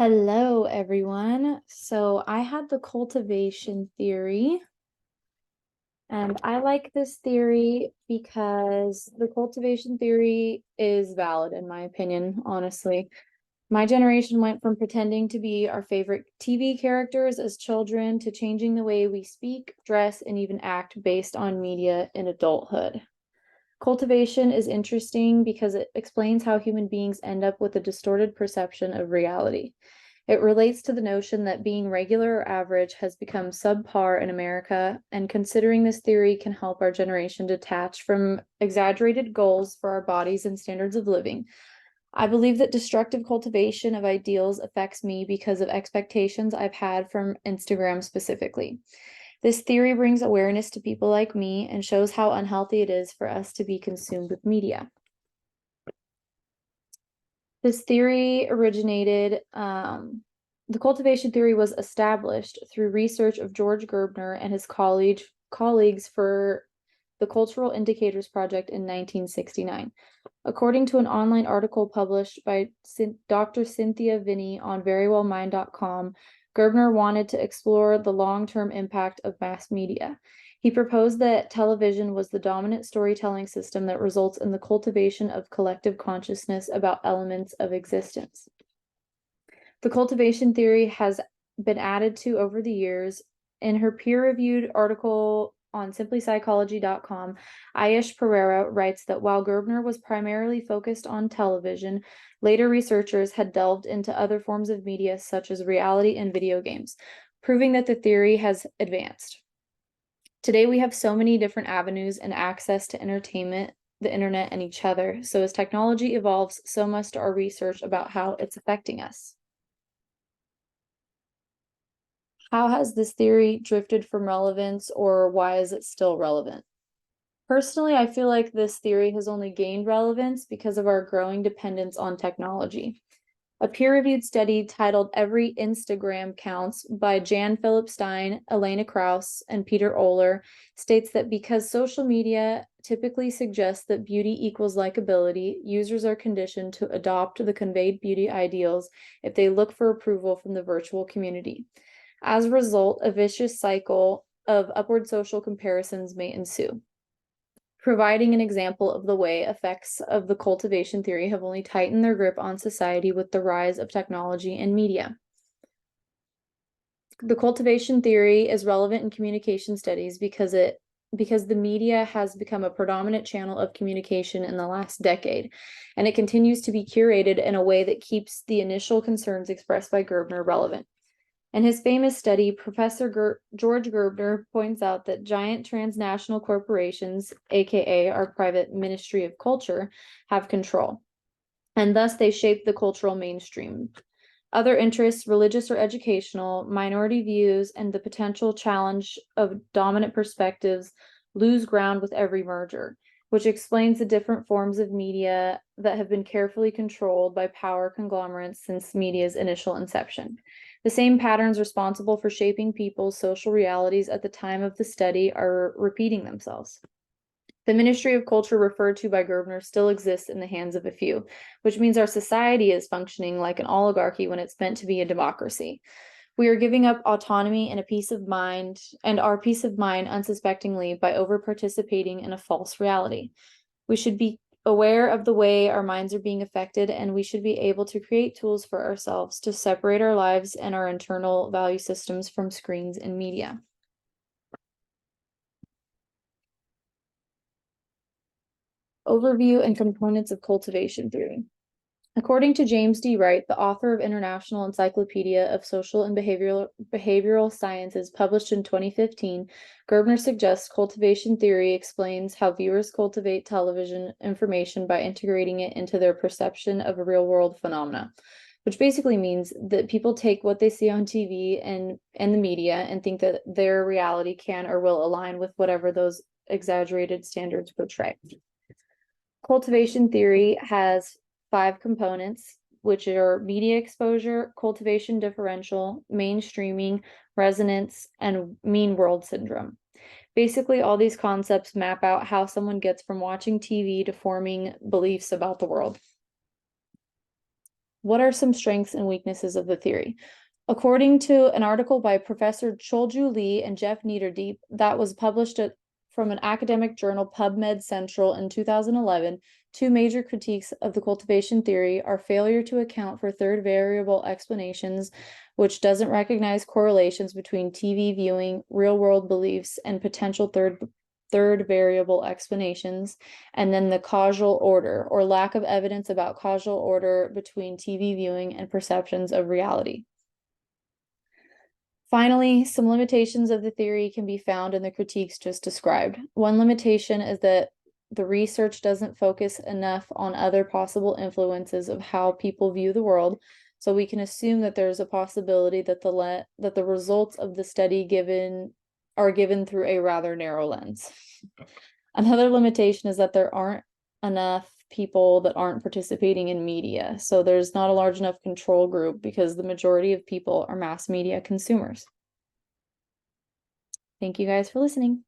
Hello, everyone. So I had the cultivation theory, and I like this theory because the cultivation theory is valid, in my opinion, honestly. My generation went from pretending to be our favorite TV characters as children to changing the way we speak, dress, and even act based on media in adulthood. Cultivation is interesting because it explains how human beings end up with a distorted perception of reality. It relates to the notion that being regular or average has become subpar in America, and considering this theory can help our generation detach from exaggerated goals for our bodies and standards of living. I believe that destructive cultivation of ideals affects me because of expectations I've had from Instagram specifically. This theory brings awareness to people like me and shows how unhealthy it is for us to be consumed with media. This theory originated, the cultivation theory was established through research of George Gerbner and his colleagues for the Cultural Indicators Project in 1969. According to an online article published by Dr. Cynthia Vinnie on verywellmind.com, Gerbner wanted to explore the long-term impact of mass media. He proposed that television was the dominant storytelling system that results in the cultivation of collective consciousness about elements of existence. The cultivation theory has been added to over the years. In her peer-reviewed article on simplypsychology.com, Ayesh Pereira writes that while Gerbner was primarily focused on television, later researchers had delved into other forms of media such as reality and video games, proving that the theory has advanced. Today, we have so many different avenues and access to entertainment, the internet, and each other. So as technology evolves, so must our research about how it's affecting us. How has this theory drifted from relevance, or why is it still relevant? Personally, I feel like this theory has only gained relevance because of our growing dependence on technology. A peer-reviewed study titled Every Instagram Counts by Jan Philip Stein, Elena Krauss, and Peter Oler states that because social media typically suggests that beauty equals likability, users are conditioned to adopt the conveyed beauty ideals if they look for approval from the virtual community. As a result, a vicious cycle of upward social comparisons may ensue. Providing an example of the way effects of the cultivation theory have only tightened their grip on society with the rise of technology and media. The cultivation theory is relevant in communication studies because the media has become a predominant channel of communication in the last decade, and it continues to be curated in a way that keeps the initial concerns expressed by Gerbner relevant. In his famous study, Professor George Gerbner points out that giant transnational corporations, aka our private Ministry of Culture, have control, and thus they shape the cultural mainstream. Other interests, religious or educational, minority views, and the potential challenge of dominant perspectives lose ground with every merger, which explains the different forms of media that have been carefully controlled by power conglomerates since media's initial inception. The same patterns responsible for shaping people's social realities at the time of the study are repeating themselves. The Ministry of Culture referred to by Gerbner still exists in the hands of a few, which means our society is functioning like an oligarchy when it's meant to be a democracy. We are giving up autonomy and our peace of mind unsuspectingly by over-participating in a false reality. We should be aware of the way our minds are being affected, and we should be able to create tools for ourselves to separate our lives and our internal value systems from screens and media. Overview and components of cultivation theory. According to James D. Wright, the author of International Encyclopedia of Social and Behavioral Sciences, published in 2015, Gerbner suggests cultivation theory explains how viewers cultivate television information by integrating it into their perception of a real-world phenomena, which basically means that people take what they see on TV and the media and think that their reality can or will align with whatever those exaggerated standards portray. Cultivation theory has 5 components, which are media exposure, cultivation differential, mainstreaming, resonance, and mean world syndrome. Basically, all these concepts map out how someone gets from watching TV to forming beliefs about the world. What are some strengths and weaknesses of the theory? According to an article by Professor Cholju Lee and Jeff Niederdeep that was published from an academic journal, PubMed Central, in 2011, two major critiques of the cultivation theory are failure to account for third variable explanations, which doesn't recognize correlations between TV viewing, real-world beliefs, and potential third variable explanations, and then the causal order, or lack of evidence about causal order between TV viewing and perceptions of reality. Finally, some limitations of the theory can be found in the critiques just described. One limitation is that the research doesn't focus enough on other possible influences of how people view the world, so we can assume that there's a possibility that the results of the study are given through a rather narrow lens. Another limitation is that there aren't enough people that aren't participating in media. So there's not a large enough control group because the majority of people are mass media consumers. Thank you guys for listening.